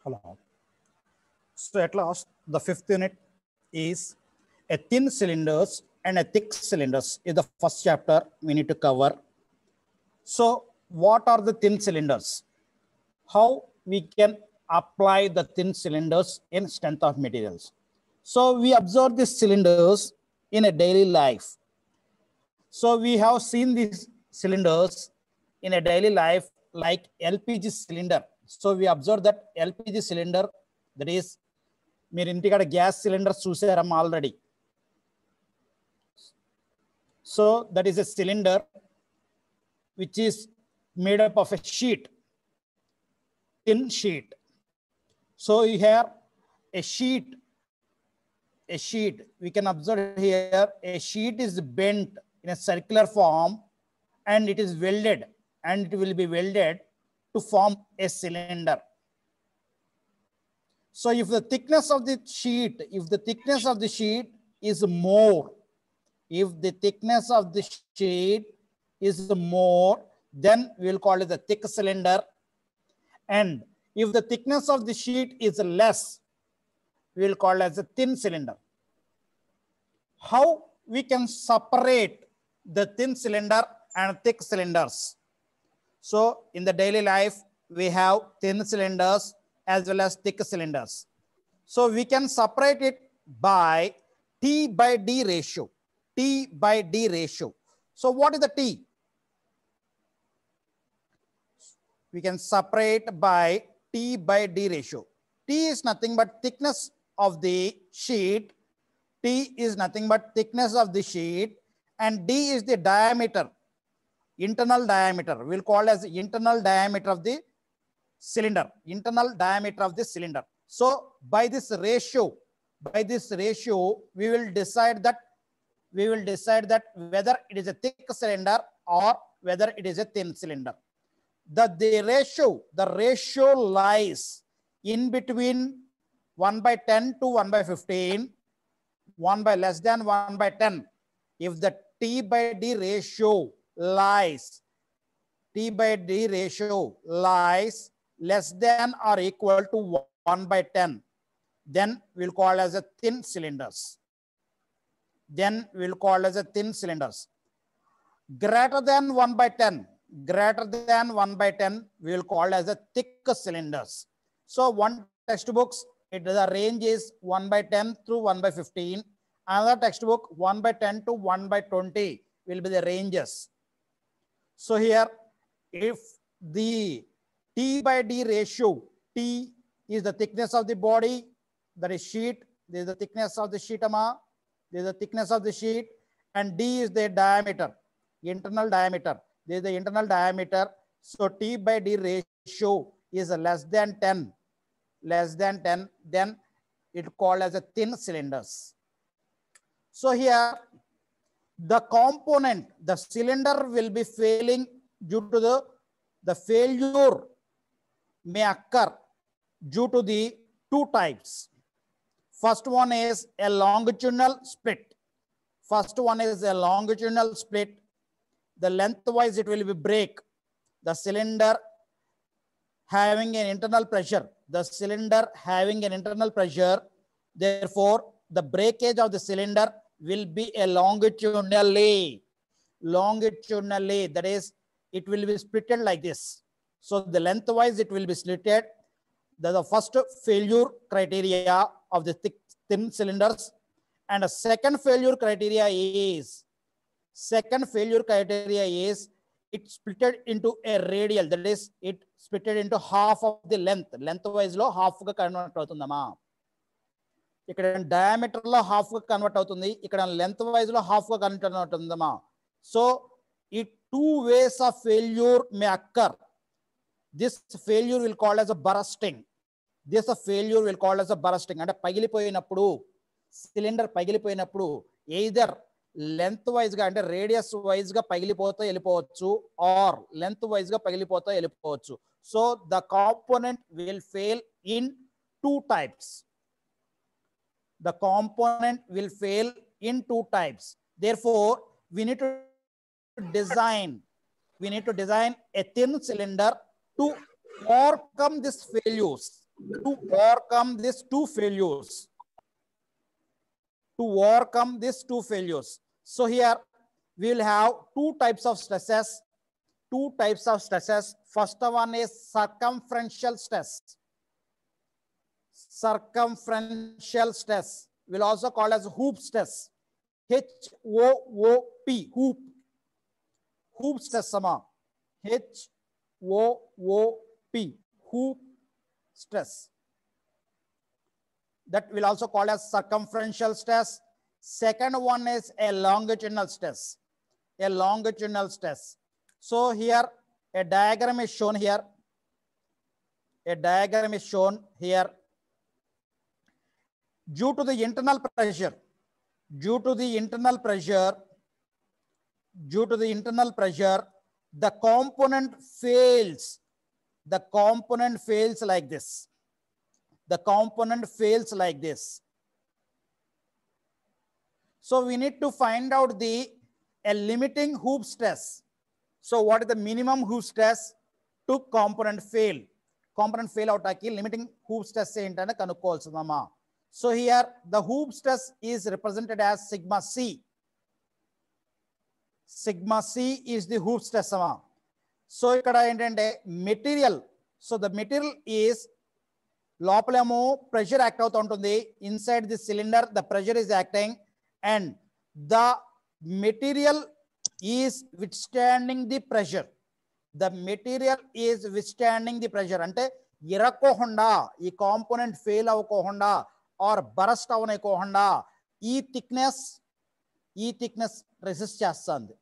Hello. So at last, the fifth unit is a thin cylinders and a thick cylinders is the first chapter we need to cover. So what are the thin cylinders? How we can apply the thin cylinders in strength of materials? So we observe these cylinders in a daily life. So we have seen these cylinders in a daily life like LPG cylinder. So we observe that LPG cylinder, that is, మీరు ఇంటికాడ gas cylinder చూసారమ్మా already. So that is a cylinder which is made up of a sheet, thin sheet. So you have a sheet, we can observe here, a sheet is bent in a circular form and it is welded, and it will be welded to form a cylinder. So if the thickness of the sheet, is more, if the thickness of the sheet is more, then we will call it the thick cylinder. And if the thickness of the sheet is less, we will call it as a thin cylinder. How we can separate the thin cylinder and thick cylinders? So in the daily life, we have thin cylinders as well as thick cylinders. So we can separate it by T by D ratio. T by D ratio. So what is the T? We can separate by T by D ratio. T is nothing but thickness of the sheet. T is nothing but thickness of the sheet, and D is the diameter, internal diameter. We'll call as internal diameter of the cylinder, internal diameter of the cylinder. So by this ratio, we will decide that whether it is a thick cylinder or whether it is a thin cylinder. The ratio lies in between 1 by 10 to 1 by 15, 1 by less than 1 by 10. If the T by D ratio lies less than or equal to 1 by 10, then we'll call as a thin cylinders. Greater than 1 by 10, we will call as a thick cylinders. So one textbooks, the range is 1 by 10 through 1 by 15. Another textbook 1 by 10 to 1 by 20 will be the ranges. So here, if the T by D ratio, T is the thickness of the body, that is sheet, this is the thickness of the sheet, and D is the diameter, internal diameter. This is the internal diameter. So T by D ratio is less than 10, then it called as a thin cylinders. So here, the component, the cylinder will be failing due to the failure may occur due to the two types. First one is a longitudinal split. The lengthwise it will be break. The cylinder having an internal pressure. Therefore, the breakage of the cylinder will be a longitudinally. That is, it will be splitted like this. So the lengthwise it will be slitted. The first failure criteria of the thin cylinders. And the second failure criteria is it splitted into a radial. That is, it splitted into half of the length. Lengthwise lo half ga convert avutundama. ఇక్కడ diameter లో half గా convert అవుతుంది, ఇక్కడ length wise లో half గా convert అవుతుందమ్మా. So ఈ two ways of failure may occur. This failure will called as a bursting. అంటే పగిలిపోయినప్పుడు, సిలిండర్ పగిలిపోయినప్పుడు ఎయిదర్ లెంత్ వైజ్ గా అంటే రేడియస్ వైజ్ గా పగిలిపోతా వెళ్ళిపోవచ్చు, ఆర్ లెంత్ వైజ్ గా పగిలిపోతా వెళ్ళిపోవచ్చు. So the component will fail in two types. Therefore, we need to design a thin cylinder to overcome these failures. to overcome these two failures. To overcome these two failures. So here we will have two types of stresses. Two types of stresses. First one is circumferential stress. Circumferential stress will also called as hoop stress. H-O-O-P, hoop. Hoop stress sama. H-O-O-P, hoop stress. That will also called as circumferential stress. Second one is a longitudinal stress. A longitudinal stress. So here a diagram is shown here. A diagram is shown here. Due to the internal pressure, the component fails. The component fails like this. The component fails like this. So we need to find out a limiting hoop stress. So what is the minimum hoop stress to component fail? Component fail out aki limiting hoop stress entane kanukovalsundama. So here the hoop stress is represented as sigma c. Sigma c is the hoop stress. So ikkada entante material. So the material is lopalemo pressure act avutuntundi. Inside the cylinder the pressure is acting and the material is withstanding the pressure. The material is withstanding the pressure. Ante irakohonda, ee component fail avakohonda or burst avanakohonda, ee thickness resist chestandi.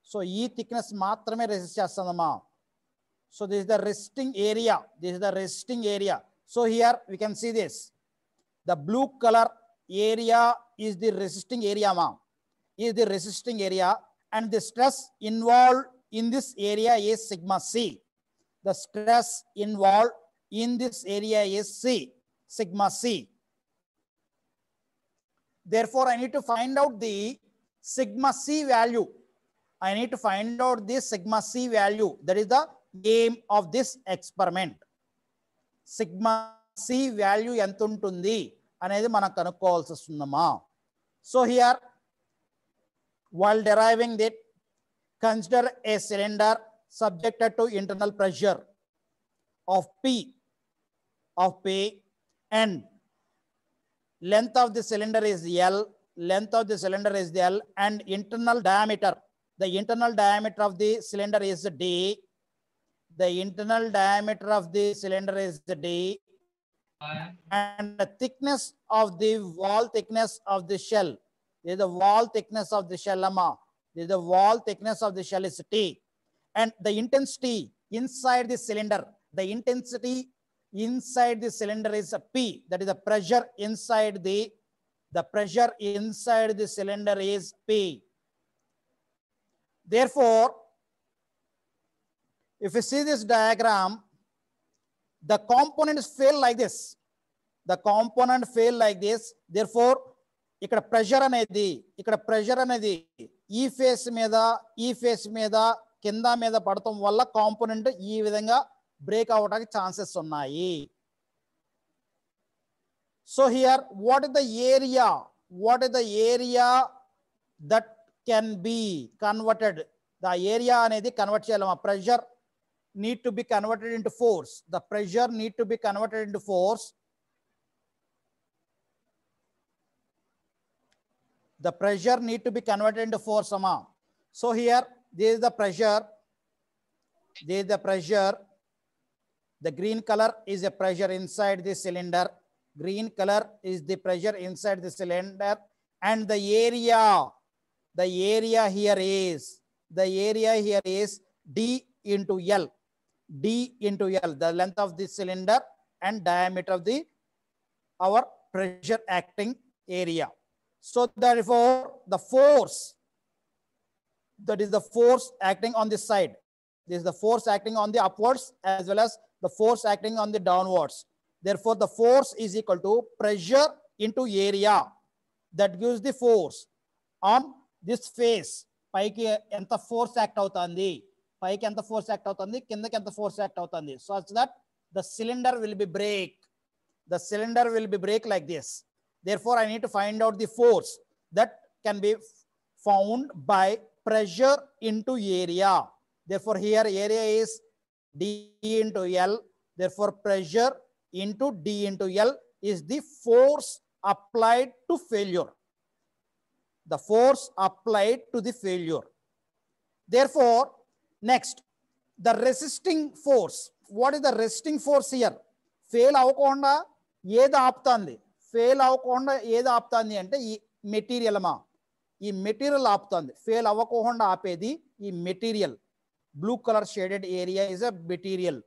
So ee thickness maatrame resist chestandama. So this is the resisting area. This is the resisting area. So here we can see this. The blue color area is the resisting area, is the resisting area, and the stress involved in this area is sigma c. The stress involved in this area is sigma c. Therefore, I need to find out the sigma c value. I need to find out this sigma c value. That is the aim of this experiment. Sigma c value entuntundi anedi mana kanukovalsi vastundama. So here, while deriving that, consider a cylinder subjected to internal pressure of P and length of the cylinder is L, and internal diameter. The internal diameter of the cylinder is D. And the thickness of the wall thickness of the shell. This is the wall thickness of the shell. This is the wall thickness of the shell is T. And the intensity inside the cylinder. The intensity inside the cylinder is P. That is the pressure inside the cylinder is P. Therefore, if you see this diagram, the components fail like this. Therefore, ఇక్కడ pressure అనేది ఈ face మీద కింద మీద పడటం వల్ల component ఈ విధంగా బ్రేక్ అవడానికి ఛాన్సెస్ ఉన్నాయి. So here what is the area that can be converted. The area అనేది కన్వర్ట్ చేయాలి. Pressure need to be converted into force. The pressure need to be converted into force. The pressure need to be converted into force. So here, this is the pressure. The green color is the pressure inside the cylinder. And the area here is D into L. The length of the cylinder and diameter of our pressure acting area. So therefore, the force, that is the force acting on this side. This is the force acting on the upwards as well as the force acting on the downwards. Therefore, the force is equal to pressure into area. That gives the force on this face. Paiki enta force act avutandi. Paiki enta force act avutandi, kindaki enta force act avutandi, such that the cylinder will be break. the cylinder will be break like this. Therefore, I need to find out the force that can be found by pressure into area. Therefore, here area is D into L. Therefore, pressure into D into L is the force applied to failure. The force applied to the failure. Therefore, next, the resisting force. What is the resisting force here? Fail avvakonda eda aaptandi. Fail avvakonda eda aaptandi ante ee material ma. Ee material aaptandi. Fail avvakonda aapedi ee material. Blue color shaded area is a material.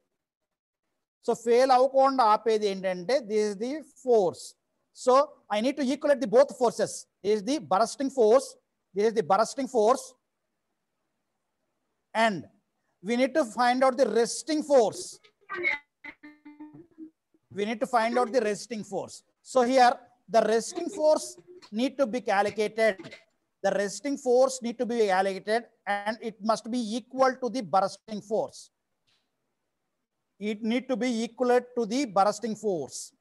So fail avvakonda aapedi entante this is the force. So I need to equate the both forces. This is the bursting force. This is the bursting force. And we need to find out the resisting force. We need to find out the resisting force. So here the resisting force need to be calculated. The resisting force need to be calculated and it must be equal to the bursting force. It need to be equal to the bursting force.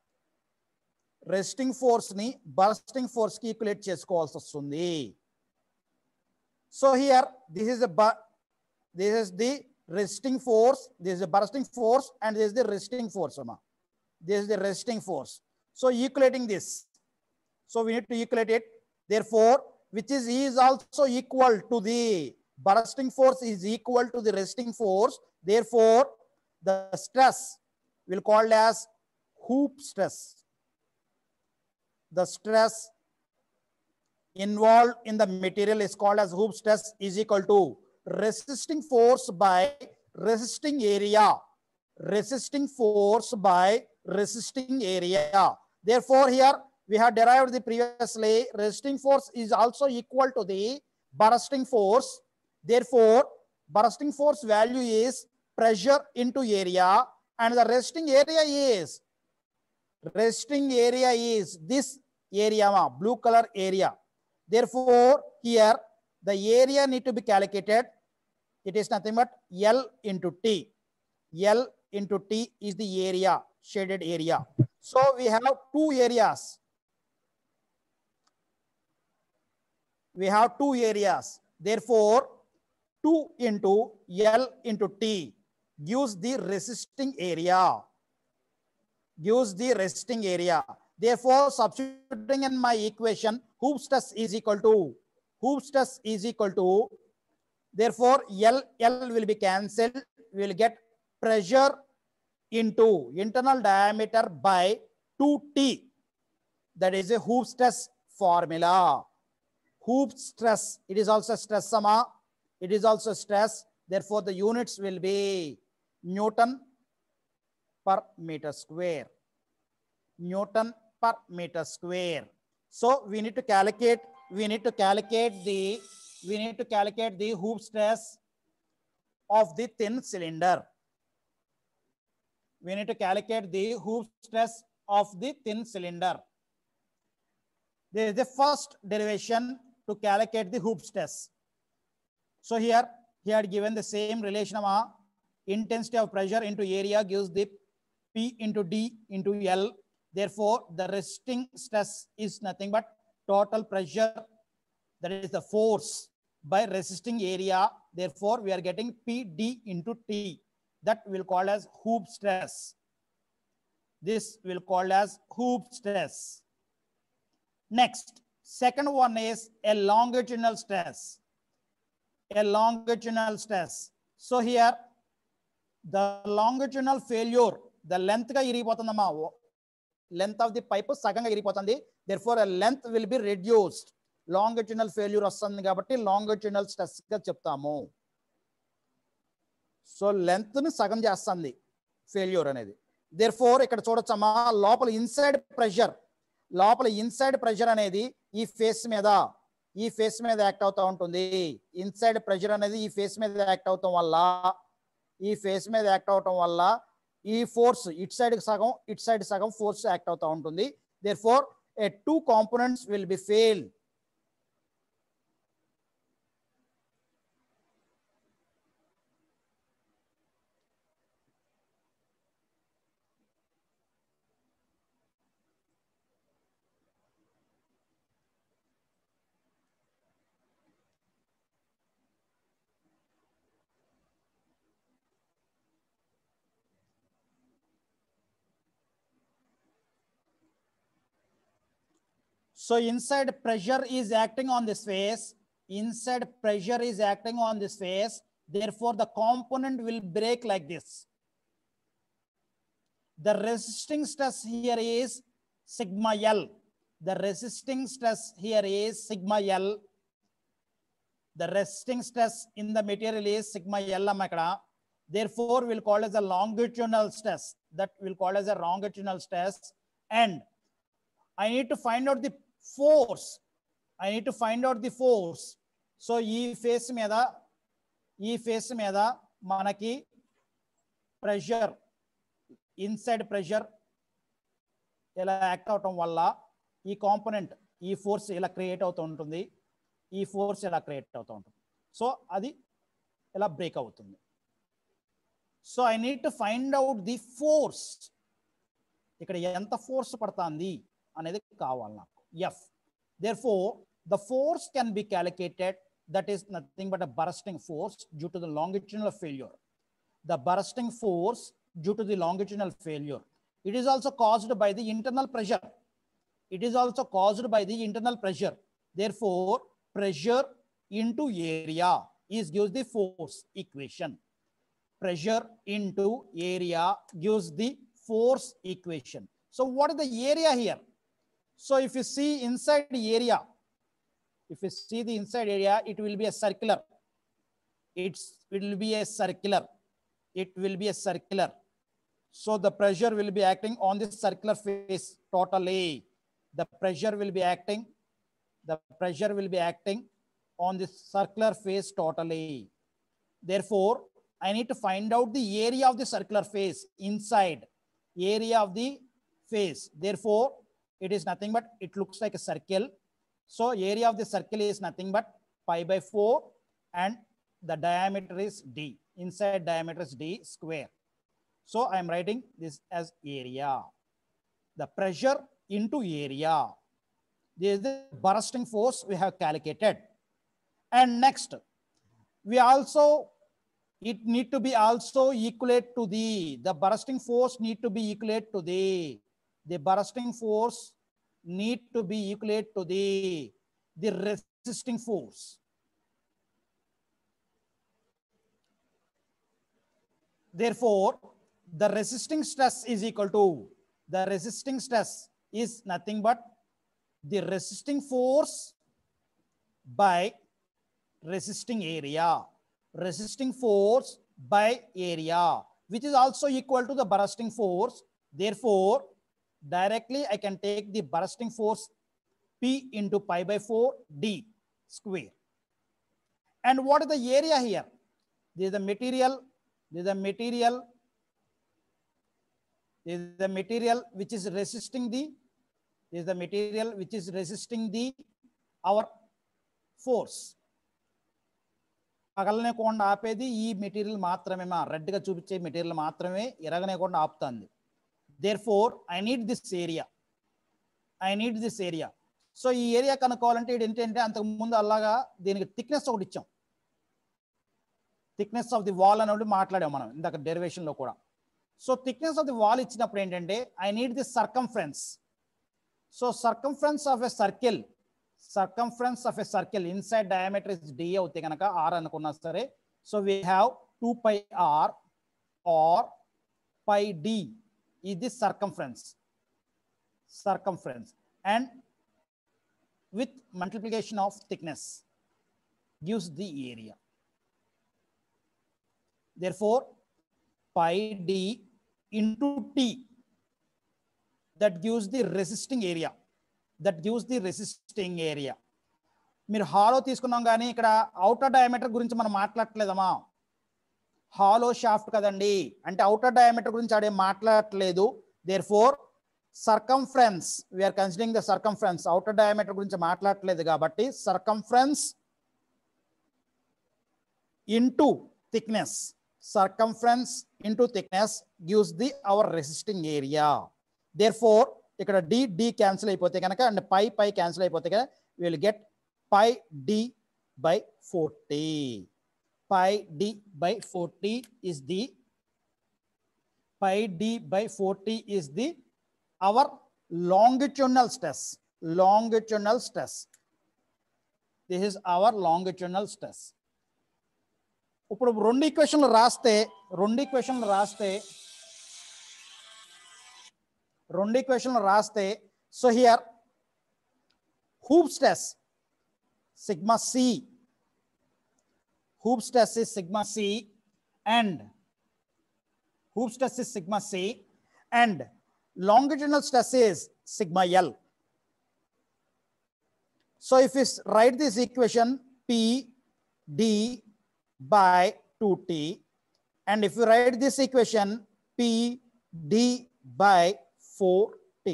Resisting force ni bursting force ki equate chesukovalsi vastundi. So here this is the resisting force, this is the bursting force, and this is the resisting force. This is the resisting force. So equating this. So we need to equate it. Therefore, which is also equal to the bursting force is equal to the resisting force. Therefore, the stress will called as hoop stress. The stress involved in the material is called as hoop stress is equal to resisting force by resisting area. Resisting force by resisting area. Therefore, here we have derived the previously resisting force is also equal to the bursting force. Therefore, bursting force value is pressure into area and the resisting area is this area, blue color area. Therefore, here the area need to be calculated. It is nothing but L into T. L into T is the area, shaded area. So we have two areas. We have two areas. Therefore, 2 into L into T gives the resisting area. Gives the resisting area. Therefore, substituting in my equation, hoop stress is equal to, therefore, L will be cancelled. We will get pressure into internal diameter by 2T. That is a hoop stress formula. Hoop stress, it is also stress, it is also stress. Therefore, the units will be Newton per meter square. Newton per meter square. So we need to calculate the hoop stress of the thin cylinder. We need to calculate the hoop stress of the thin cylinder. This is the first derivation to calculate the hoop stress. So here he had given the same relation of intensity of pressure into area gives the P into D into L. Therefore, the resisting stress is nothing but total pressure, that is the force by resisting area. Therefore, we are getting PD into T. That will call as hoop stress. This will call as hoop stress. Next, second one is a longitudinal stress. A longitudinal stress. So here, the longitudinal failure, the length ga iripotundamma, length of the pipe saganga iripotandi. Therefore, a length will be reduced. Longitudinal failure vastandi kabatti longitudinal stress ga cheptamu. So length ni sagam chestandi failure anedi. Therefore, ikkada చూడొచ్చమ్మా లోపల inside pressure అనేది ఈ face మీద act అవుతూ ఉంటుంది. Inside pressure అనేది ఈ face మీద act అవటం వల్ల ఈ ఫోర్స్ ఇట్ సైడ్ సగం ఫోర్స్ యాక్ట్ అవుతూ ఉంటుంది. Therefore, a two components will be failed. So inside pressure is acting on this face. Inside pressure is acting on this face. Therefore, the component will break like this. The resisting stress here is sigma L. The resisting stress here is sigma L. The resisting stress in the material is sigma L. Therefore, we'll call as a longitudinal stress. That will call as a longitudinal stress. And I need to find out the force. I need to find out the force. So, E face meda manaki pressure, inside pressure ila act avtam valla ee component ee force ila create avutu untundi, ee force ila create avutu untundi. So adi ila break avutundi. So I need to find out the force. ikkada enta force padtandi anedi kavali naku, F. Therefore the force can be calculated. That is nothing but a bursting force due to the longitudinal failure. The bursting force due to the longitudinal failure. It is also caused by the internal pressure. It is also caused by the internal pressure. Therefore, pressure into area gives the force equation. Pressure into area gives the force equation. So what is the area here? So if you see inside the area, if you see the inside area, it will be a circular. It will be a circular. It will be a circular. So the pressure will be acting on this circular face totally. The pressure will be acting. The pressure will be acting on this circular face totally. Therefore, I need to find out the area of the circular face inside. Area of the face. Therefore, it is nothing but it looks like a circle. So area of the circle is nothing but pi by 4 and the diameter is d. Inside diameter is d square. So I am writing this as area. The pressure into area. This is the bursting force we have calculated. And next, we also, it need to be also equate to the bursting force need to be equate to the bursting force need to be equate to the resisting force. Therefore, the resisting stress is equal to, the resisting stress is nothing but the resisting force by resisting area. Resisting force by area, which is also equal to the bursting force. Therefore, directly I can take the bursting force P into pi by 4 d square. And what is the area here? This is the material. This is the material. This is the material which is resisting the. This is the material which is resisting the our force. పగలనేకుండా ఆపేది ఈ material మాత్రమే, మా రెడ్గా చూపించే material మాత్రమే ఎరగనేకుండా ఆపుతుంది. Therefore, I need this area. I need this area. So ఈ area కనుక్కోవాలంటే ఇది ఏంటంటే అంతకుముందు అలాగా దీనికి థిక్నెస్ ఒకటి ఇచ్చాం. థిక్నెస్ ఆఫ్ ది వాల్ అనేది మాట్లాడాం మనం ఇందాక డెరివేషన్లో కూడా. So thickness of the wall ఇచ్చినప్పుడు ఏంటంటే I need the circumference. So circumference of a circle, circumference of a circle inside diameter is d అవుతే కనుక r అనుకున్నా సరే. So we have 2 pi r or pi d is the circumference and with multiplication of thickness gives the area. Therefore, pi d into t, that gives the resisting area. That gives the resisting area. మీరు hollow తీసుకున్నాం కానీ ఇక్కడ outer diameter గురించి మనం మాట్లాడట్లేదమ్మా. Hollow shaft కదండి, అంటే outer diameter గురించి ఆడే మాట్లాడట్లేదు. Therefore, circumference, we are considering the circumference, outer diameter గురించి మాట్లాడట్లేదు కాబట్టి circumference into thickness, circumference into thickness gives the our resisting area. Therefore, ఇక్కడ d క్యాన్సిల్ అయిపోతే కనుక అండ్ పై క్యాన్సిల్ అయిపోతే కనుక we will get pi d by 40. Pi d by 40 is the pi d by 40 is the our longitudinal stress. longitudinal stress. This is our longitudinal stress. ఇప్పుడు రెండు ఈక్వేషన్లు రాస్తే so here hoop stress sigma c, hoop stress is sigma c and longitudinal stress is sigma L. So if we write this equation P D by 2T, and if you write this equation P D by 4T.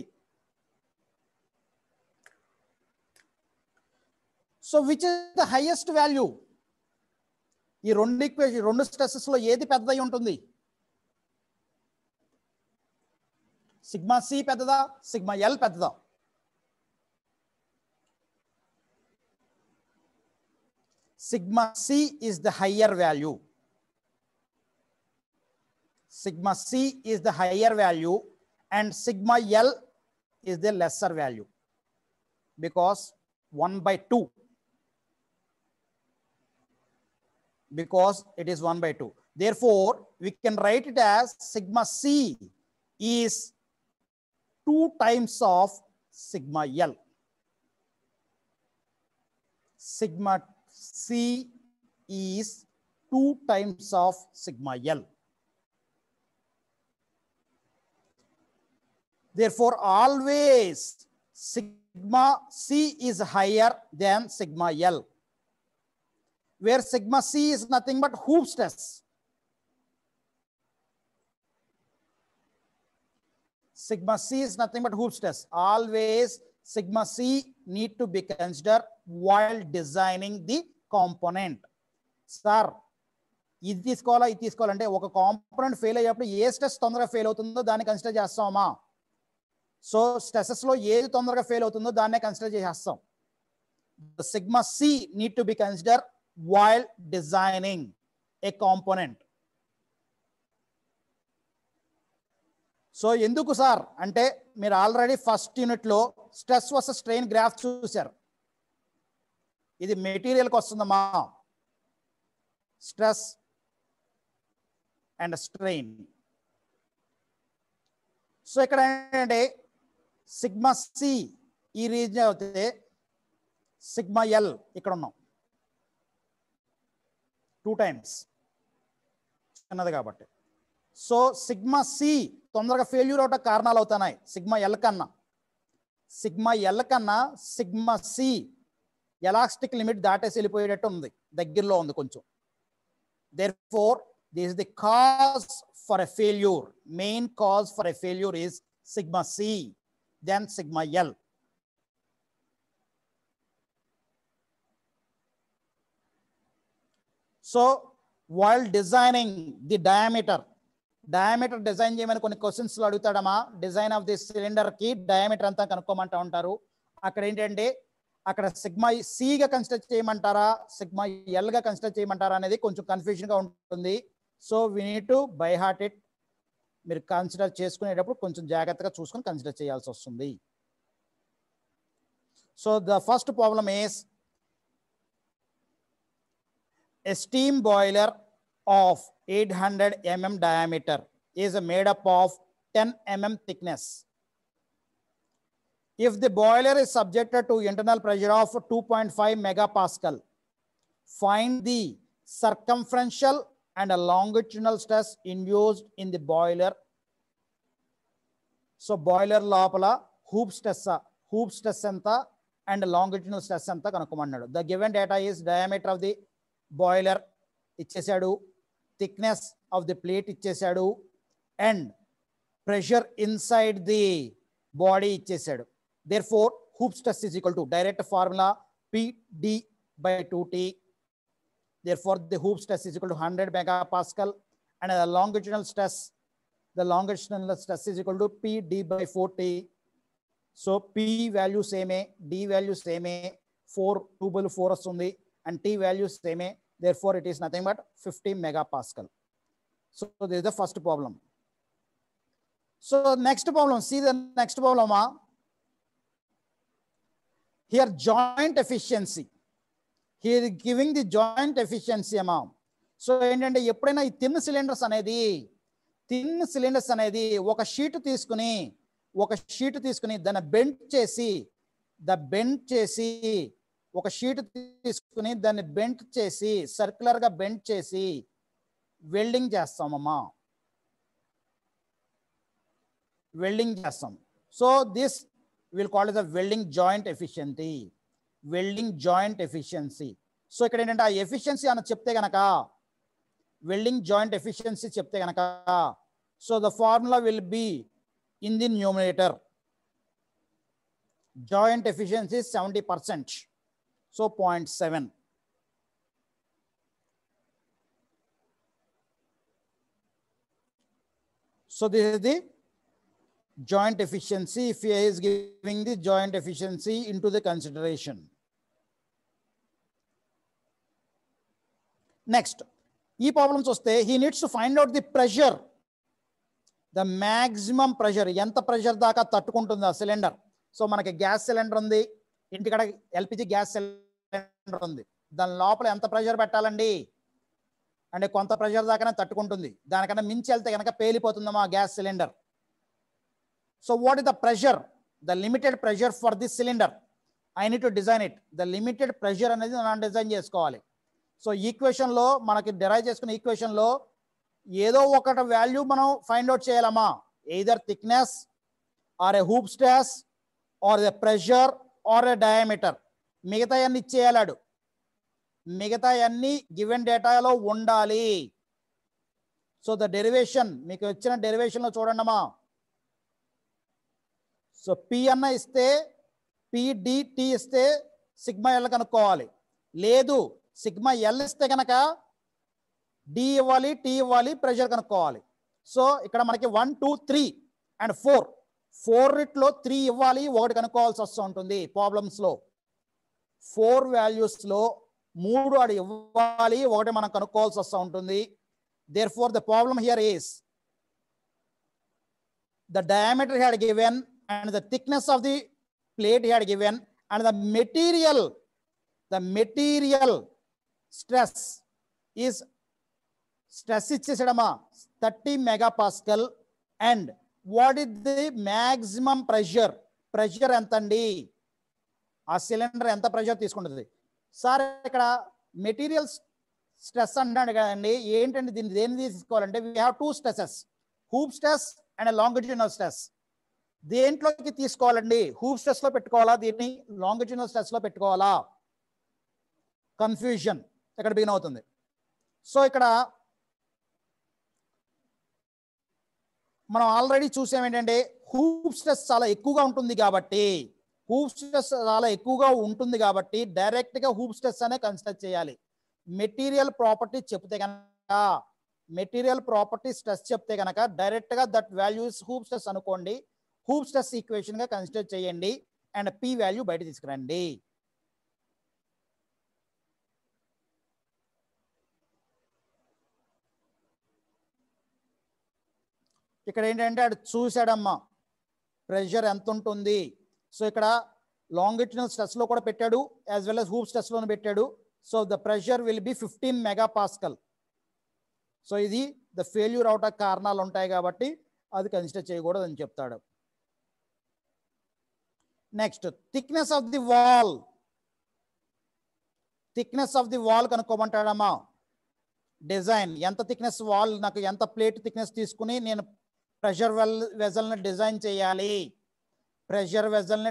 So which is the highest value? ఈ రెండు stresses లో ఏది పెద్దదై ఉంటుంది? Sigma C పెద్దదా, sigma L పెద్దదా? Sigma C is the higher value. Sigma C is the higher value and sigma L is the lesser value because 1/2. Because it is 1/2. Therefore, we can write it as sigma C is 2 times of sigma L. Sigma C is 2 times of sigma L. Therefore, always sigma C is higher than sigma L, where sigma C is nothing but hoop stress. Sigma C is nothing but hoop stress. Always sigma C need to be considered while designing the component. Sir, ఇది తీసుకోవాలంటే ఒక component fail అయ్యేప్పుడు ఏ stress తొందరగా fail అవుతుందో దాన్ని consider చేస్తామా? So stresses లో ఏది తొందరగా ఫెయిల్ అవుతుందో దాన్నే కన్సిడర్ చేస్తాం. The sigma C need to be considered while designing a component. So ఎందుకు సార్ అంటే మీరు ఆల్రెడీ ఫస్ట్ యూనిట్ లో స్ట్రెస్ వర్సెస్ స్ట్రెయిన్ గ్రాఫ్ చూశారు. ఇది మెటీరియల్కి వస్తుందమ్మా, స్ట్రెస్ అండ్ స్ట్రెయిన్. సో ఇక్కడ ఏంటంటే సిగ్మా సి ఈ రీజియన్ అవుతే సిగ్మా ఎల్ ఇక్కడ ఉన్నాం 2 times చిన్నది కాబట్టి. సో సిగ్మా సి తొందరగా ఫెయిల్యూర్ అవట కారణాలు అవుతున్నాయి సిగ్మా ఎల్ కన్నా. సిగ్మా సి ఎలాస్టిక్ లిమిట్ దాటేసి వెళ్ళిపోయేటట్టు ఉంది, దగ్గరలో ఉంది కొంచెం. Therefore, this is the cause for a failure. Main cause for a failure is sigma C, then sigma L. So, while designing the diameter design చేయమని కొన్ని questions అడుగుతాడమ్మా. Design of the cylinder కి diameter అంతా కనుక్కోమంటా ఉంటారు. అక్కడ ఏంటంటే అక్కడ సిగ్మా సిగా కన్సిడర్ చేయమంటారా, సిగ్మా ఎల్గా కన్సిడర్ చేయమంటారా అనేది కొంచెం కన్ఫ్యూజన్గా ఉంటుంది. So we need to by heart it. మీరు కన్సిడర్ చేసుకునేటప్పుడు కొంచెం జాగ్రత్తగా చూసుకొని కన్సిడర్ చేయాల్సి వస్తుంది. So the first problem is a steam boiler of 800 mm diameter is made up of 10 mm thickness. If the boiler is subjected to internal pressure of 2.5 megapascal, find the circumferential and a longitudinal stress induced in the boiler. So boiler లోపల hoop stress ఎంత and longitudinal stress ఎంత కనుక్కోమన్నాడు. The given data is diameter of the boiler ఇచ్చేసాడు, thickness of the plate ఇచ్చేసాడు, and pressure inside the body ఇచ్చేసాడు. Therefore, hoop stress is equal to direct formula PD by 2T. Therefore, the hoop stress is equal to 100 megapascal and the longitudinal stress is equal to PD by 4T. So P value same, D value same, 2 by 4 వస్తుంది and T value same. Therefore, it is nothing but 50 megapascal. So this is the first problem. So next problem, see the next problem. here joint efficiency. He is giving the joint efficiency amount. So ఏంటంటే ఎప్పుడైనా ఈ thin cylinders అనేది ఒక sheet తీసుకుని దాన్ని bend చేసి circular గా bend చేసి వెల్డింగ్ చేస్తామమ్మా. So this will call is the welding joint efficiency. So ఇక్కడ ఏంటంటే ఆ ఎఫిషియన్సీ అని చెప్తే గనక వెల్డింగ్ జాయింట్ ఎఫిషియన్సీ చెప్తే గనక so the formula will be in the numerator. Joint efficiency 70%. So 0.7. So this is the joint efficiency if he is giving the joint efficiency into the consideration. Next, ఈ problems వస్తే he needs to find out the pressure, the maximum pressure. ఎంత pressure దాకా తట్టుకుంటుంది ఆ cylinder. So మనకి gas cylinder ఉంది, ఇంటికడ LPG gas cylinder ఉంది. దాని లోపల ఎంత ప్రెషర్ పెట్టాలండి అంటే కొంత ప్రెషర్ దాకానే తట్టుకుంటుంది. దానికన్నా మించి వెళ్తే కనుక పేలిపోతుందమ్మా gas cylinder. So what is the pressure, the limited pressure for this cylinder? I need to design it. The limited pressure అనేది మనం డిజైన్ చేసుకోవాలి. సో ఈక్వేషన్లో మనకి డెరైవ్ చేసుకున్న ఈక్వేషన్లో ఏదో ఒకటి వాల్యూ మనం ఫైండ్ అవుట్ చేయాలమ్మా. Either thickness or a hoop stress or a pressure or a diameter. మిగతా అన్ని ఇచ్చేయాలాడు, మిగతా అన్ని గివెన్ డేటాలో ఉండాలి. సో ద డెరివేషన్ మీకు వచ్చిన డెరివేషన్లో చూడండమ్మా. సో పి అన్న ఇస్తే పిడిటి ఇస్తే సిగ్మా ఎల్ కనుక్కోవాలి. లేదు సిగ్మా ఎల్ ఇస్తే కనుక డి ఇవ్వాలి, టీ ఇవ్వాలి, ప్రెషర్ కనుక్కోవాలి. సో ఇక్కడ మనకి 1 2 3 and 4 రిట్లో 3 ఇవ్వాలి, 1 కనుక్కోవాల్సి వస్తూ ఉంటుంది. ప్రాబ్లమ్స్లో 4 వాల్యూస్లో 3 అది ఇవ్వాలి, 1 మనం కనుక్కోవాల్సి వస్తూ ఉంటుంది. Therefore the problem here is the diameter he had given and the thickness of the plate he had given and the material stress is ఇచ్చేసాడమ్మా 30 megapascal. and what is the maximum pressure ఎంతండి? ఆ cylinder ఎంత pressure తీసుకుంటుంది sir? ఇక్కడ material stress అంటాడు కదండి. ఏంటంటే దీన్ని దేన్ని తీసుకోవాలంటే we have 2 stresses, hoop stress and longitudinal stress. దేంట్లోకి తీసుకోవాలండి? హూప్ స్ట్రెస్లో పెట్టుకోవాలా, దీన్ని లాంగిట్యూడినల్ స్ట్రెస్లో పెట్టుకోవాలా? కన్ఫ్యూజన్ ఇక్కడ బిగిన్ అవుతుంది. సో ఇక్కడ మనం ఆల్రెడీ చూసాం ఏంటంటే హూప్ స్ట్రెస్ చాలా ఎక్కువగా ఉంటుంది కాబట్టి డైరెక్ట్గా హూప్ స్ట్రెస్ అనే కన్సిడర్ చేయాలి. మెటీరియల్ ప్రాపర్టీ చెప్తే కనుక, మెటీరియల్ ప్రాపర్టీ స్ట్రెస్ చెప్తే కనుక డైరెక్ట్గా దట్ వాల్యూస్ హూప్ స్ట్రెస్ అనుకోండి. హూప్ స్ట్రెస్ ఈక్వేషన్గా కన్సిడర్ చేయండి అండ్ పి వాల్యూ బయట తీసుకురండి. ఇక్కడ ఏంటంటే అటు చూసాడమ్మా ప్రెషర్ ఎంత ఉంటుంది. సో ఇక్కడ లాంగిట్యూడినల్ స్ట్రెస్లో కూడా పెట్టాడు, యాజ్ వెల్ as హూప్ స్ట్రెస్లోనే పెట్టాడు. So the pressure will be 15 megapascal. So ఇది ద ఫెయిల్యూర్ అవుట్ కారణాలు ఉంటాయి కాబట్టి అది కన్సిడర్ చేయకూడదు అని చెప్తాడు. Next thickness of the wall కనుక్కోమంటాడమ్మా. డిజైన్ ఎంత థిక్నెస్ వాల్, నాకు ఎంత ప్లేట్ థిక్నెస్ తీసుకుని నేను ప్రెషర్ వెజల్ని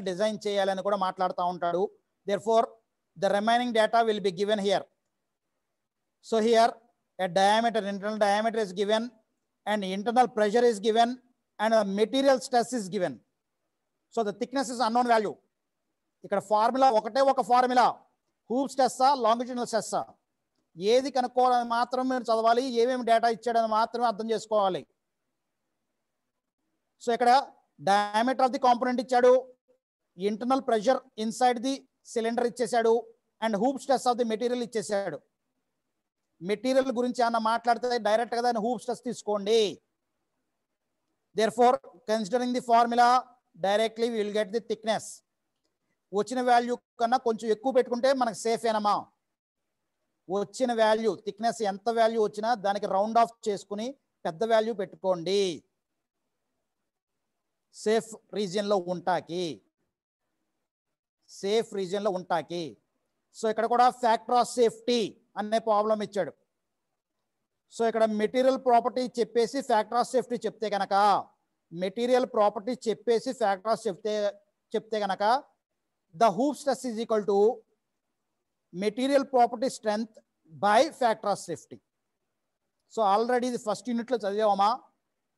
డిజైన్ చేయాలని కూడా మాట్లాడుతూ ఉంటాడు. Therefore the remaining data will be given here. So here a diameter, internal diameter is given and internal pressure is given and the material stress is given. So the thickness is unknown value. ఇక్కడ formula ఒక formula, hoop స్ట్రెస్సా longitudinal స్ట్రెస్సా ఏది కనుక్కోవాలని మాత్రం మీరు చదవాలి, ఏమేమి data ఇచ్చాడని మాత్రమే అర్థం చేసుకోవాలి. సో ఇక్కడ డయామీటర్ ఆఫ్ ది కాంపోనెంట్ ఇచ్చాడు, internal pressure inside the cylinder ఇచ్చేసాడు and hoop stress of the material ఇచ్చేసాడు. మెటీరియల్ గురించి ఏమన్నా మాట్లాడితే డైరెక్ట్గా దాన్ని హూప్ స్ట్రెస్ తీసుకోండి. Therefore considering the formula directly we will get the thickness. వచ్చిన వాల్యూ కన్నా కొంచెం ఎక్కువ పెట్టుకుంటే మనకు సేఫ్ ఏనమ్మా. వచ్చిన వాల్యూ థిక్నెస్ ఎంత వాల్యూ వచ్చినా దానికి రౌండ్ ఆఫ్ చేసుకుని పెద్ద వాల్యూ పెట్టుకోండి, సేఫ్ రీజియన్లో ఉంటాకి, సేఫ్ రీజియన్లో ఉంటాకి. సో ఇక్కడ కూడా ఫ్యాక్టర్ ఆఫ్ సేఫ్టీ అనే ప్రాబ్లం ఇచ్చాడు. సో ఇక్కడ మెటీరియల్ ప్రాపర్టీ చెప్పేసి ఫ్యాక్టర్ ఆఫ్ సేఫ్టీ చెప్తే కనుక, మెటీరియల్ ప్రాపర్టీ చెప్పేసి ఫ్యాక్టర్ ఆఫ్ చెప్తే కనుక the hoop stress is equal to material property strength by factor of safety. So already ఇది ఫస్ట్ యూనిట్లో చదివామా.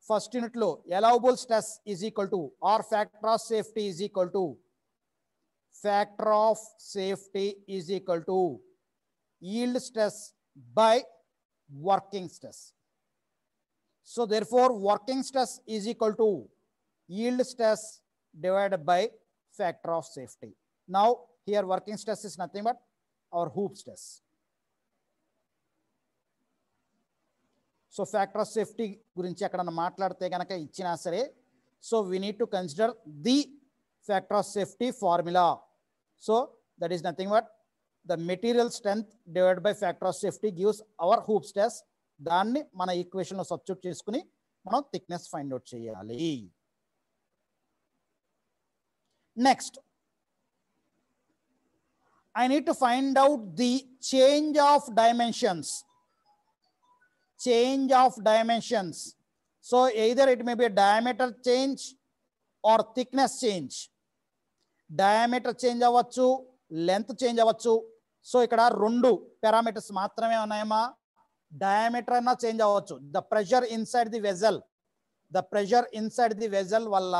ఫస్ట్ యూనిట్లో allowable stress is equal to or factor of safety is equal to factor of safety is equal to yield stress by working stress. So therefore working stress is equal to yield stress divided by factor of safety. Now here working stress is nothing but our hoop stress. So factor of safety గురించి ఎక్కడ మాట్లాడితే కనుక ఇచ్చినా సరే, so we need to consider the factor of safety formula. So that is nothing but the material strength divide by factor of safety gives our hoop stress. దాన్ని మన ఈక్వేషన్లో substitute చేసుకుని మనం థిక్నెస్ ఫైండ్ అవుట్ చేయాలి. Next I need to find out the change of dimensions. Change of dimensions. So either it may be a diameter change or thickness change. Diameter change అవ్వచ్చు, length change అవ్వచ్చు. So ఇక్కడ రెండు parameters మాత్రమే ఉన్నాయమ్మా. Diameter అన్నా change అవ్వచ్చు. The pressure inside the vessel, the pressure inside the vessel వల్ల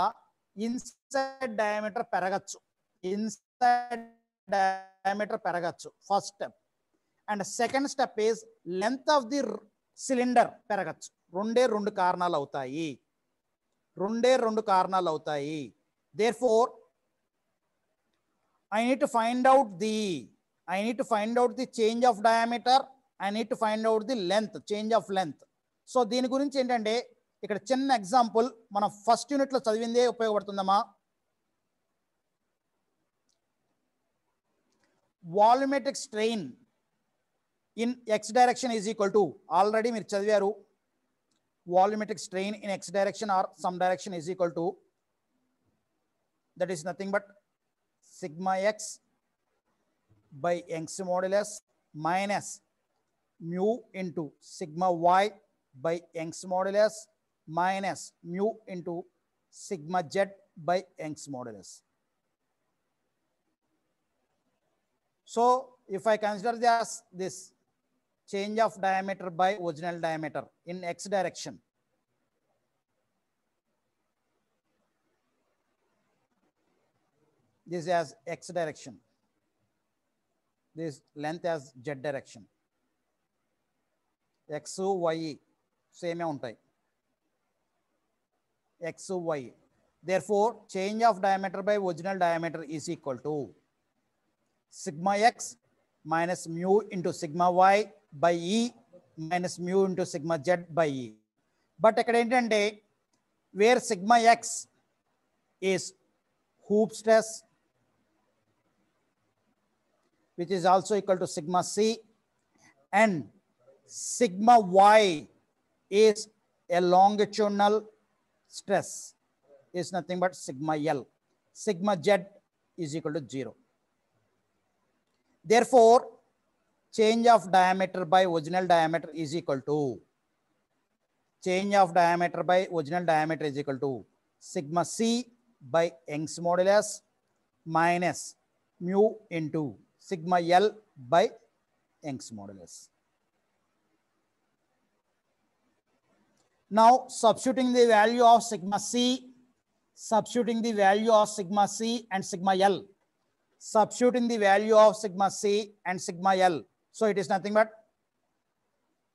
inside diameter పెరగచ్చు, ఇన్సైడ్ డయామీటర్ పెరగచ్చు first step. And second step is length of the cylinder పెరగచ్చు. రెండే రెండు కారణాలు అవుతాయి, రెండే రెండు కారణాలు అవుతాయి. Therefore I need to find out the change of diameter. I need to find out the length, change of length. So దీని గురించి ఏంటంటే ఇక్కడ చిన్న ఎగ్జాంపుల్ మనం ఫస్ట్ యూనిట్లో చదివిందే ఉపయోగపడుతుందమ్మా. Volumetric strain in x direction is equal to, already మీరు చదివారు, volumetric strain in x direction or some direction is equal to that is nothing but sigma x by Young's modulus minus mu into sigma y by Young's modulus minus mu into sigma z by Young's modulus. So if I consider this change of diameter by original diameter in x direction, this as x direction, this length as z direction, x y same ఉంటాయి, x y. Therefore change of diameter by original diameter is equal to sigma x minus mu into sigma y by e minus mu into sigma z by e. But ఇక్కడ ఏంటంటే where sigma x is hoop stress which is also equal to sigma c, and sigma y is a longitudinal stress, is nothing but sigma L. Sigma z is equal to 0. Therefore change of diameter by original diameter is equal to, change of diameter by original diameter is equal to sigma c by Young's modulus minus mu into sigma L by Young's modulus. Now substituting the value of sigma c, substituting the value of sigma c and sigma L, substituting the value of sigma c and sigma L. So it is nothing but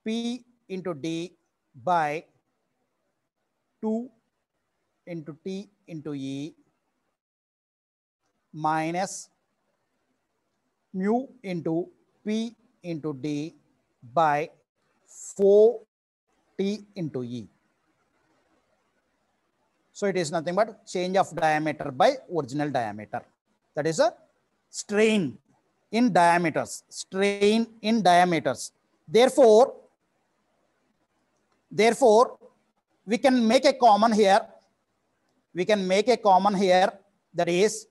P into D by 2 into T into E minus mu into P into D by 4T into E. So it is nothing but change of diameter by original diameter. That is a strain in diameters, strain in diameters. Therefore, we can make a common here. We can make a common here, that is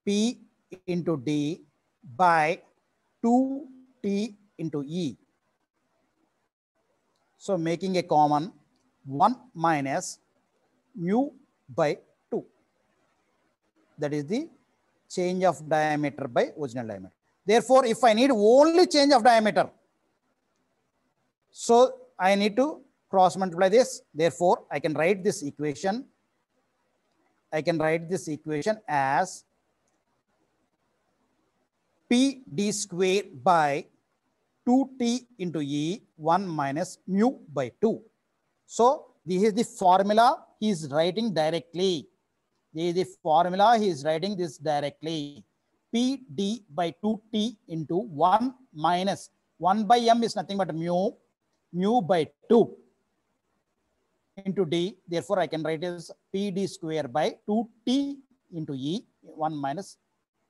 P into D by 2T into E. So making a common 1 minus mu by 2. That is the change of diameter by original diameter. Therefore, if I need only change of diameter, so I need to cross multiply this. Therefore, I can write this equation. I can write this equation as P D square by 2T into E 1 minus mu by 2. So this is the formula he is writing directly. This is the formula he is writing this directly. P D by 2T into 1 minus 1 by M is nothing but mu by 2 into D. Therefore, I can write as P D square by 2T into E 1 minus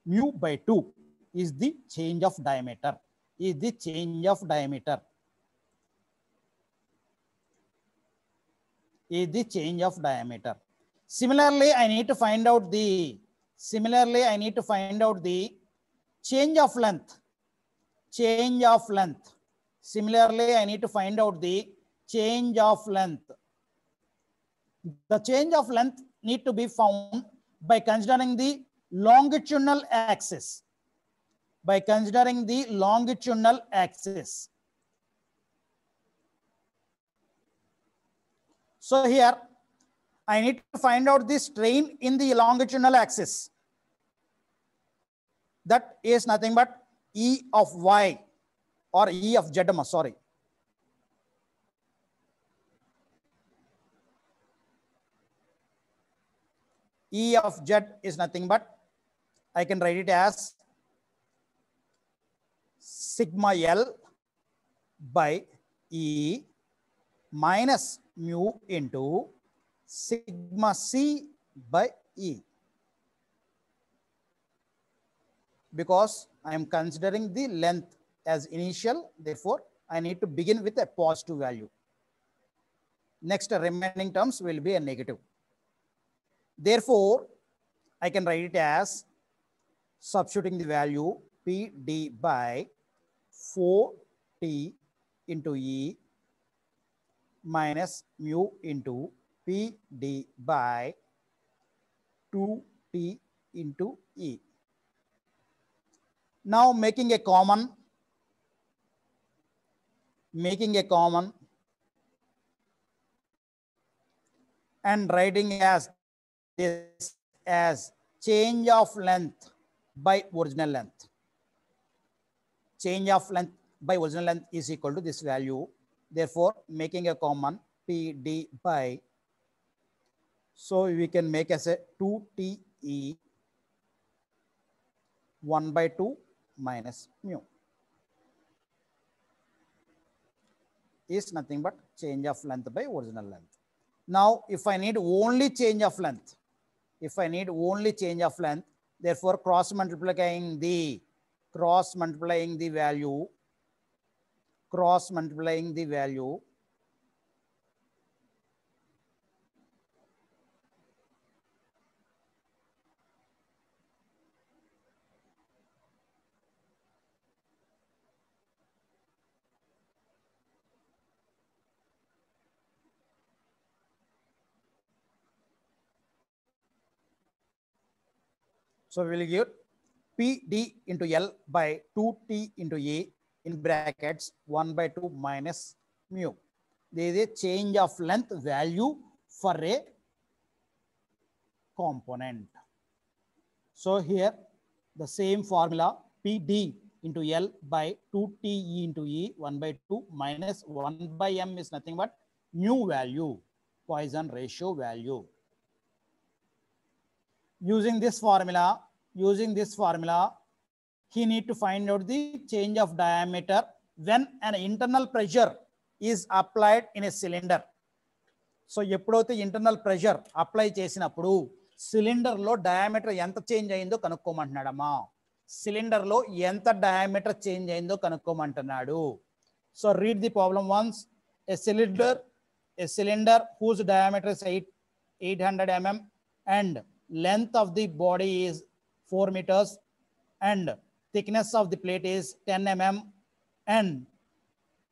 mu by 2 is the change of diameter. Is the change of diameter. Is the change of diameter. Similarly, I need to find out the change of length. Change of length. Similarly, I need to find out the change of length. The change of length need to be found by considering the longitudinal axis. By considering the longitudinal axis. So here, I need to find out the strain in the longitudinal axis. That is nothing but E of Y or E of Z, sorry. E of Z is nothing but, I can write it as sigma L by E minus mu into sigma C by E. Because I am considering the length as initial, therefore I need to begin with a positive value. Next remaining terms will be a negative. Therefore, I can write it as substituting the value P D by 4T into E minus mu into P D by 2T into E. Now making a common and writing as this as change of length by original length. Change of length by original length is equal to this value. Therefore, making a common P D by, so we can make as a 2TE 1 by 2 minus mu is nothing but change of length by original length. Now, if I need only change of length, therefore cross multiplying the value, so we will give P D into L by 2T into A in brackets 1 by 2 minus mu. There is a change of length value for a component. So here the same formula P D into L by 2TE into E 1 by 2 minus 1 by M is nothing but mu value, Poisson ratio value. Using this formula, he need to find out the change of diameter when an internal pressure is applied in a cylinder. So, ఎప్పుడైతే internal pressure apply చేసినప్పుడు cylinder లో diameter ఎంత change అయిందో కనుక్కోమంటున్నాడమ్మా. Cylinder లో ఎంత diameter change అయిందో కనుక్కోమంటున్నాడు. So read the problem once. A cylinder whose diameter is 800 mm and length of the body is 4 meters and thickness of the plate is 10 mm and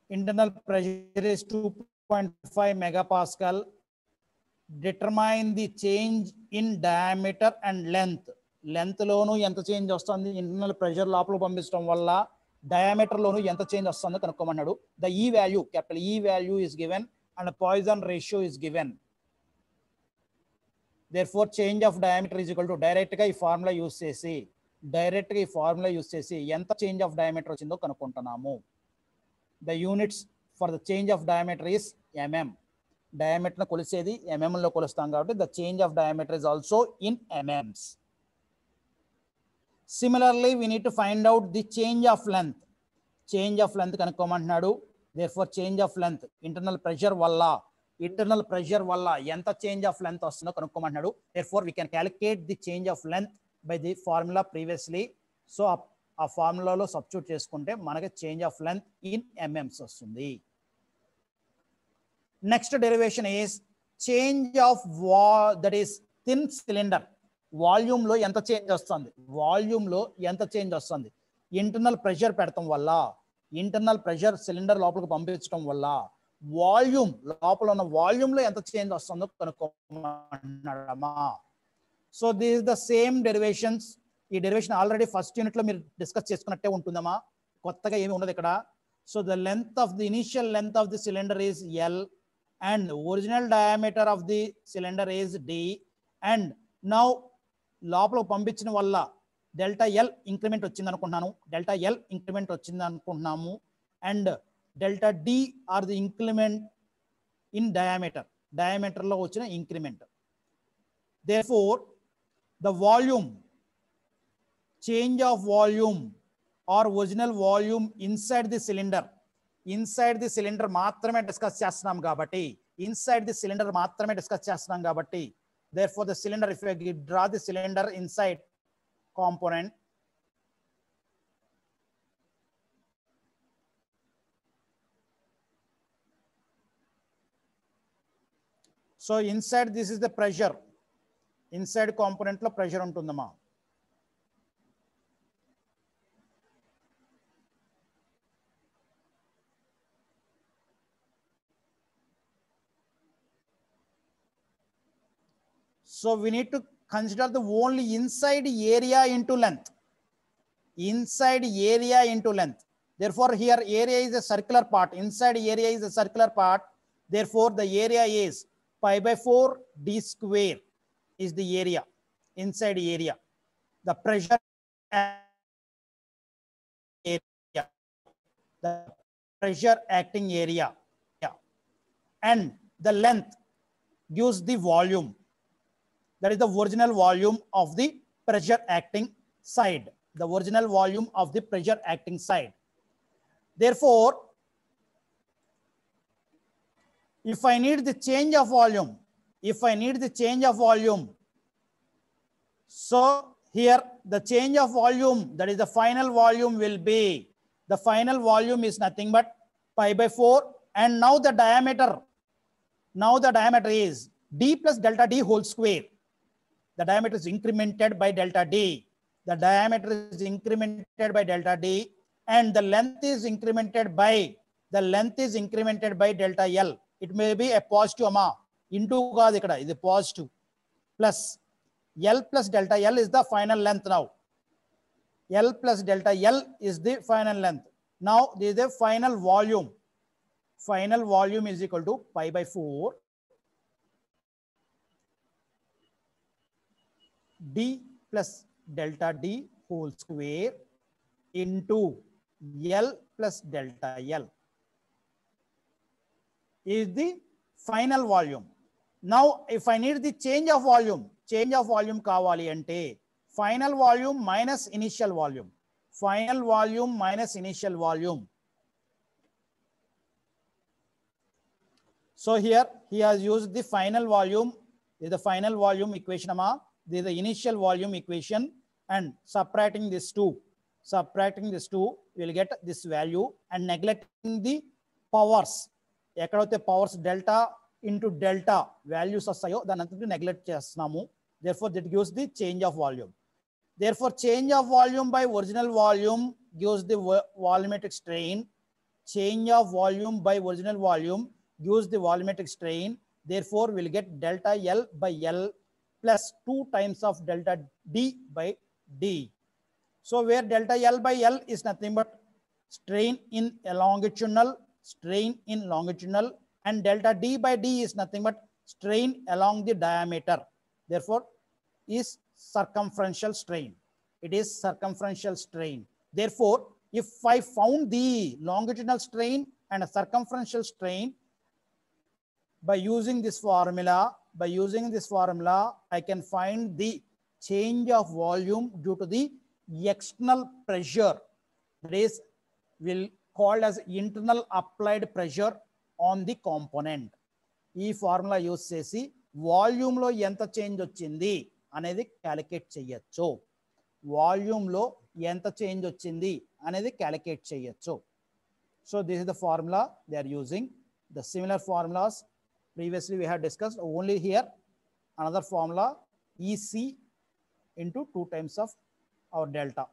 internal pressure is 2.5 megapascal. Determine the change in diameter and length. Length లోను ఎంత change వస్తుంది, internal pressure లోపల పంపించడం వల్ల diameter లోను ఎంత change వస్తుందో కనుక్కోమన్నాడు. The ఈ value, capital ఈ value is given and poison ratio is given. Therefore change of diameter is equal to direct గా ఈ ఫార్ములా యూస్ చేసి ఎంత చేంజ్ ఆఫ్ డయామీటర్ వచ్చిందో కనుక్కుంటున్నాము. The units for the change of diameter is mm. Diameter కొలిసేది mm లో కొలుస్తాం కాబట్టి the change of diameter is also in mm's. Similarly, we need to find out the change of length. Change of length కనుక్కోమంటున్నాడు. Therefore, change of length, internal pressure వల్ల ఎంత change of length వస్తుందో కనుక్కోమంటున్నాడు. Therefore, we can calculate the change of length by the formula previously. So, ఆ ఫార్ములాలో substitute చేసుకుంటే మనకి change of length in mm's వస్తుంది. Next derivation is change of that is thin cylinder. Volume లో ఎంత change వస్తుంది, internal pressure పెడతాం వల్ల, internal pressure cylinder లోపలికి పంపించడం వల్ల వాల్యూమ్ లోపల ఉన్న వాల్యూమ్ లో ఎంత చేంజ్ వస్తుందో కనుక్కోమన్నాడమ్మా. So this is the same derivations. ఈ డెరివేషన్ ఆల్రెడీ ఫస్ట్ యూనిట్ లో మీరు డిస్కస్ చేసుకున్నట్టే ఉంటుందమ్మా, కొత్తగా ఏమి ఉండదు ఇక్కడ. So the length of the initial length of the cylinder is L and original diameter of the cylinder is D, and now లోపల పంపించిన వల్ల డెల్టా ఎల్ ఇంక్రిమెంట్ వచ్చింది అనుకుంటున్నాము, and delta D R the increment in diameter లో వచ్చిన increment. Therefore the volume, change of volume or original volume inside the cylinder మాత్రమే discuss చేస్తున్నాం కాబట్టి therefore the cylinder, if you draw the cylinder inside component, so inside this is the pressure, inside component lo pressure untundama. So we need to consider the only inside area into length. Therefore, here area is a circular part. Inside area is a circular part. Therefore, the area is pi by 4 d square is the area, inside area. The pressure acting area, and the length gives the volume. That is the original volume of the pressure acting side. Therefore, if I need the change of volume, so here the change of volume, that is the final volume will be, the final volume is nothing but pi by 4, and now the diameter is d plus delta d whole square. The diameter is incremented by delta d. And the length is incremented by delta L. It may be a positive amma. Into kaadu ikkada, ఇది positive. Plus L plus delta L is the final length now. L plus delta L is the final length. Now this is the final volume. Final volume is equal to pi by 4 d plus delta d whole square into L plus delta L is the final volume. Now if I need the change of volume kavali ante final volume minus initial volume. So here he has used the final volume. This is the final volume equation amma. This is the initial volume equation, and subtracting this two, subtracting this 2, we will get this value and neglecting the powers. ఎక్కడైతే powers delta into delta values వస్తాయో దాని అంతటి neglect చేస్తున్నాము. Therefore, that gives the change of volume. Therefore, change of volume by original volume gives the volumetric strain. Change of volume by original volume gives the volumetric strain. Therefore, we'll get delta L by L plus 2 times of delta D by D. So, where delta L by L is nothing but strain in longitudinal, strain in longitudinal, and delta D by D is nothing but strain along the diameter. Therefore, is circumferential strain. It is circumferential strain. Therefore, if I found the longitudinal strain and a circumferential strain by using this formula, I can find the change of volume due to the external pressure. That is, will called as internal applied pressure on the component. ఈ formula use చేసి వాల్యూమ్లో ఎంత change వచ్చింది అనేది calculate చేయొచ్చు. వాల్యూమ్లో ఎంత change వచ్చింది అనేది క్యాలిక్యులేట్ చేయొచ్చు. So this is the formula they are using. The similar formulas previously we had discussed. Only here another formula EC into 2 times of our delta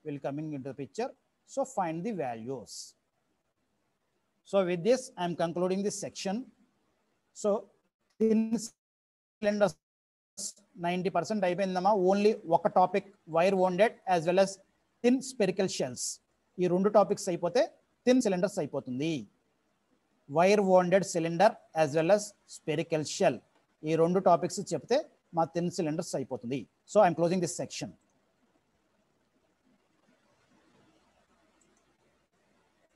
will coming into the picture. So find the values. So with this I am concluding this section. So thin cylinders 90% అయిపోయిందమ్మా. Only ఒక topic wire wounded as well as thin spherical shells. ఈ రెండు topics అయిపోతే thin cylinders అయిపోతుంది. Wire wounded cylinder as well as spherical shell, ఈ రెండు topics చెప్తే మా థిన్ సిలిండర్స్ అయిపోతుంది. So I'm closing this section.